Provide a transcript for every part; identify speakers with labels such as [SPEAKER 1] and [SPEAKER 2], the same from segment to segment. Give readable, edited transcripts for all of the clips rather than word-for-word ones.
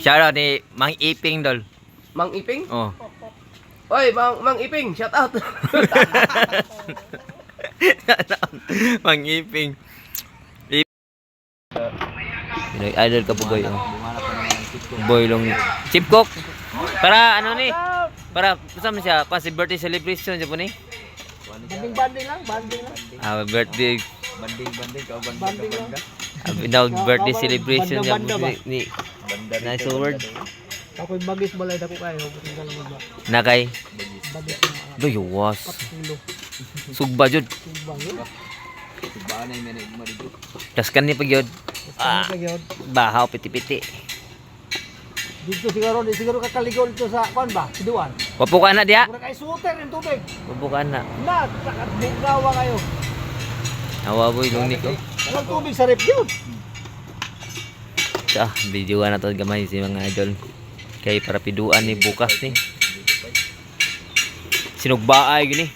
[SPEAKER 1] Shoutout ni Mang Iping, Dol.
[SPEAKER 2] Mang Iping?
[SPEAKER 1] Oh.
[SPEAKER 2] Oy, Mang Iping, shout out.
[SPEAKER 1] Mang Iping. Idol ka po, boy. Oh. Boy long ni. Chip Cook. Para ano ni? Para saan siya? Kasi birthday celebration siya po ni.
[SPEAKER 2] Banding lang.
[SPEAKER 1] Birthday.
[SPEAKER 3] Banding ka o
[SPEAKER 2] Banding lang.
[SPEAKER 1] Daw birthday celebration niya
[SPEAKER 2] Banda
[SPEAKER 1] po
[SPEAKER 2] ba?
[SPEAKER 1] ni. Nice word.
[SPEAKER 2] Ako'y bagis balay dako kayo. Ba?
[SPEAKER 1] Nakay.
[SPEAKER 2] Bagis
[SPEAKER 1] Doy was.
[SPEAKER 2] kilo.
[SPEAKER 1] Sugba jud.
[SPEAKER 2] Subang yun.
[SPEAKER 3] Subaan na yung manigma dito.
[SPEAKER 1] Daskan ni pagyod.
[SPEAKER 2] Basta yun.
[SPEAKER 1] Bahaw piti-piti.
[SPEAKER 2] Dito siguro kakaligaw dito sa kuan ba? Siduan.
[SPEAKER 1] Wapo ka na diha.
[SPEAKER 2] Mura kay suter yung tubig.
[SPEAKER 1] Wapo ka na.
[SPEAKER 2] Na, nakadingawa kayo.
[SPEAKER 1] Awa boy long ni ko.
[SPEAKER 2] Walang tubig sa rep yun.
[SPEAKER 1] Video na to gamay si mga idol. Kay para piduan ni bukas ni. Sinugbaay gini.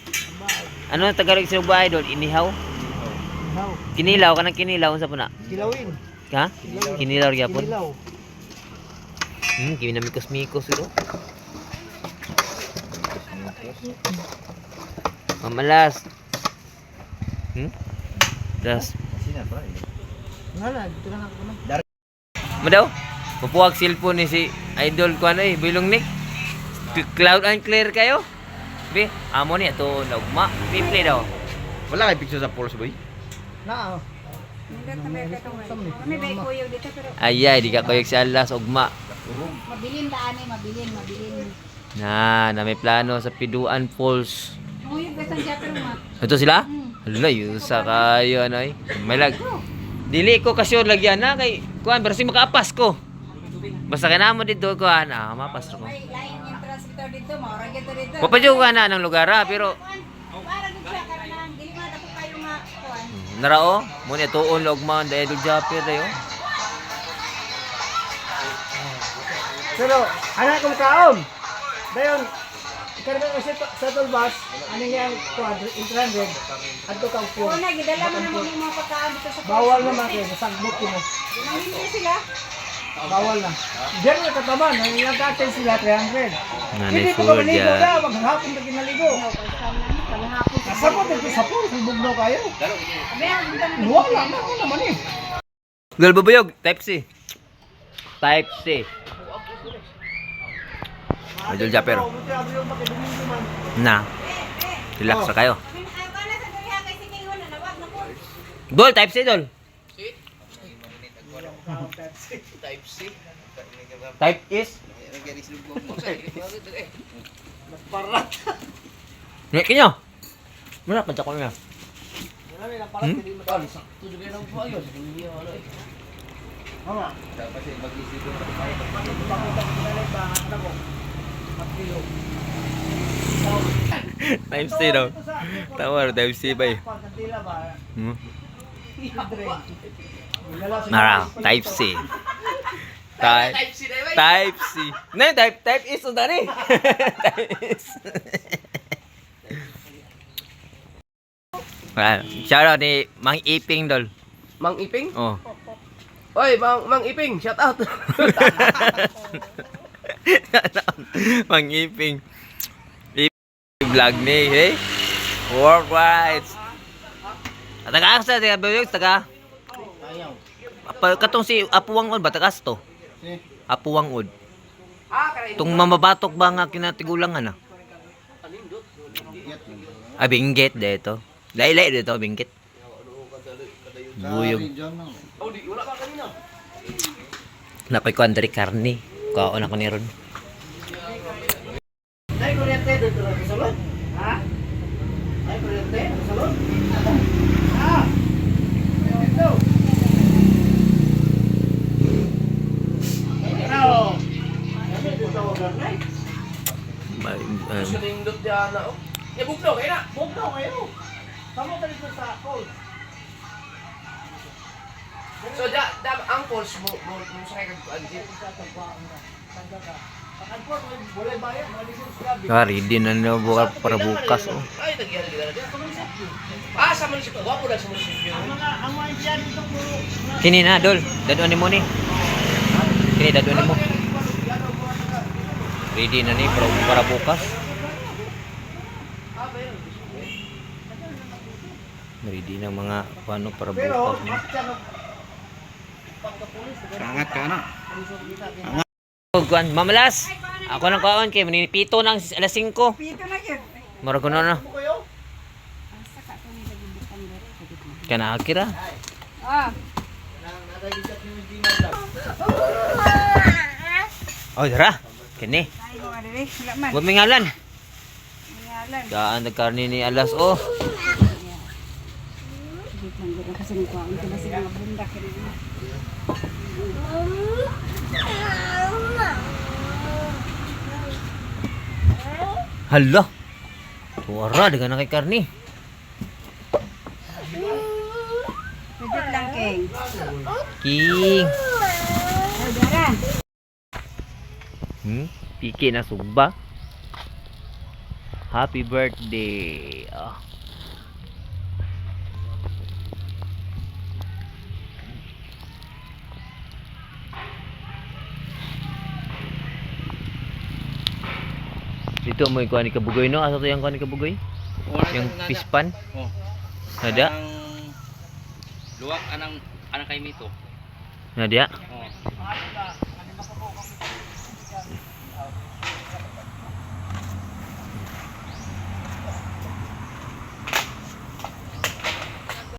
[SPEAKER 1] Ano ang Tagalog sinugbaay dol? Inihaw?
[SPEAKER 2] How?
[SPEAKER 1] Kinilaw ka ng kinilaw unsa po na?
[SPEAKER 2] Kilawin.
[SPEAKER 1] Ha? Kinilaw gyapon.
[SPEAKER 2] Kinilaw.
[SPEAKER 1] Kimi na mikos-mikos ito. Mamalas. Das.
[SPEAKER 3] Sina ba?
[SPEAKER 2] Wala, dito na ako na.
[SPEAKER 1] Madaw? Mapuwag cellphone ni si idol ko ano eh, Bilong Nick. Cloud and clear kayo. Be, amo ni ato nagma. Play daw.
[SPEAKER 3] Wala kay picture sa pulse boy.
[SPEAKER 2] Na.
[SPEAKER 4] Kami ba kuyaw dito pero
[SPEAKER 1] Ayay, di ka koyog si alas ugma.
[SPEAKER 4] mabilin daan eh, mabilin.
[SPEAKER 1] Na may plano sa Piduan Falls.
[SPEAKER 4] Nguyog ba sa Japan mo?
[SPEAKER 1] Ito sila? Hala, yun sa kayo ano eh. May lag. Dili ko kasyon lagyan na kay kuan pero si makaapas ko. Basta kanamo dito kuan, mapas ko.
[SPEAKER 4] Ay, lain yung translator dito, maura gito dito.
[SPEAKER 1] Papadyo ka na ng lugar pero
[SPEAKER 4] Para dun siya karanang dili man ako kayo nga kuan.
[SPEAKER 1] narao mo ni tuon logman dahil japir dayo.
[SPEAKER 2] Pero, anak kong kaon. Dayon, karga ko sa tulbas, ano yung 800, adto kang po.
[SPEAKER 4] Una gidala mo naman yung mga pagkaon dito sa
[SPEAKER 2] Bawal naman kayo, sasagbot ko mo.
[SPEAKER 4] Nanginili sila.
[SPEAKER 2] Bawal na. Diyan na kataman, nagkatay sila 300.
[SPEAKER 1] Nanay
[SPEAKER 2] Hindi ko
[SPEAKER 1] Ford
[SPEAKER 2] maligo
[SPEAKER 1] yan.
[SPEAKER 2] na, maghapon na kinaligo.
[SPEAKER 4] Panghapon.
[SPEAKER 2] Nasabot ito sa pool, subog na kayo. Wala na ako naman eh.
[SPEAKER 1] Gal babuyog, type C. Type C. Idol japir. Na. Relax na kayo. Dol, type C dol.
[SPEAKER 3] Type C.
[SPEAKER 1] Type is.
[SPEAKER 2] Parat.
[SPEAKER 1] Nek kinyo. Mana pa ko niya.
[SPEAKER 2] Marami na parat, hindi matalis. Tuloy lang po ayos. Mama.
[SPEAKER 3] Dapat siya mag-isip ko.
[SPEAKER 1] Type C daw. Tawar type C ba eh. Mara, type C. Type C. Na type is udah nih. Type is. Shoutout ni Mang Iping dol.
[SPEAKER 2] Mang Iping?
[SPEAKER 1] Oh.
[SPEAKER 2] Oy, Mang Iping, shout out.
[SPEAKER 1] Mang Iping. Vlog ni, hey. Worldwide. Taga asa taga Bayog taga. Katong si Apuwang Ud ba tagas to? Apuwang Ud. Tung mamabatok ba nga kinatigulangan ah? Binggit dito. Lailay dito binggit. Buyog. Nakoy ko Andre Carni. Kaon ako ni Ron.
[SPEAKER 2] Ay, kuryente dito sa salon. Ha? Ay, kuryente sa salon. Ha? Dito. Ano? Kami dito overnight. Sinindot diyan na. Eh, bugnaw kayo na. Bugnaw kayo. Kamu tadi sa call. So, ang calls mo sa kay kag-adjit. Boleh bayar,
[SPEAKER 1] Ready na na bukas para bukas oh.
[SPEAKER 2] ay, nagyari ka na dyan. Sa munisipyo. Wapo na sa munisipyo. Ang mga dyan dito puro.
[SPEAKER 1] Kini na dol. Dadon ni mo ni. Kini dadon ni mo. Ready na ni para bukas. Ready na mga paano para
[SPEAKER 2] Pero,
[SPEAKER 1] bukas.
[SPEAKER 3] Angat ka na.
[SPEAKER 1] Kuan, mamalas. Ako nang kaon kay manipito ng alas 5.
[SPEAKER 4] Pito na yun.
[SPEAKER 1] Mura ko na.
[SPEAKER 4] Saka ko nila gibutan dere.
[SPEAKER 1] Kana akira.
[SPEAKER 4] Ah.
[SPEAKER 1] Oh, dara. Kini.
[SPEAKER 4] Ay mo dere. Wala man.
[SPEAKER 1] Wa mingalan.
[SPEAKER 4] Ngalan.
[SPEAKER 1] Gaan nagkarni ni alas oh.
[SPEAKER 4] Dito lang dere kasi ni kuan ko basi mga bunda kini.
[SPEAKER 1] Hala. Tuwara dagan na kay karni.
[SPEAKER 4] Pwede lang king.
[SPEAKER 1] King.
[SPEAKER 4] Ay dara.
[SPEAKER 1] Piki na sugba. Happy birthday. Ah. Dito mo ikuha ni Kabugoy no? Asa to yung kuha ni Kabugoy? Yung fish pan?
[SPEAKER 3] Oh.
[SPEAKER 1] Nada?
[SPEAKER 3] Luwak anang kay Mito.
[SPEAKER 1] Nadia?
[SPEAKER 3] Oh.